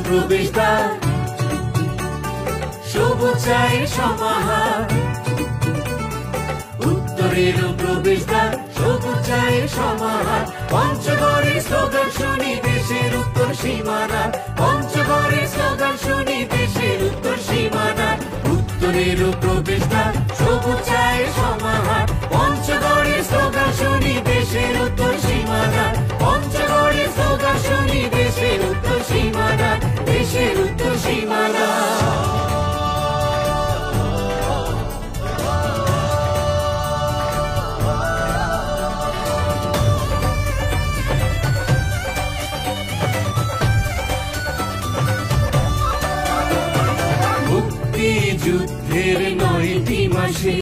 প্রবেশদ্বার, সবুজ চায়ের সমাহার। উত্তরেরও প্রবেশদ্বার, সবুজ চায়ের সমাহার। পঞ্চগড়ের স্লোগান শুনি দেশের উত্তর সীমানা, পঞ্চগড়ের স্লোগান শুনি দেশের উত্তর সীমানা। উত্তরেরও প্রবেশদ্বার, সবুজ চায়ের সমাহার। পঞ্চগড়ের স্লোগান শুনি দেশের উত্তর সীমানা, পঞ্চগড়ের স্লোগান শুনি দেশের উত্তর সীমানা, দেশের উত্তর সীমানা। মুক্তিযুদ্ধের 9টি মাসে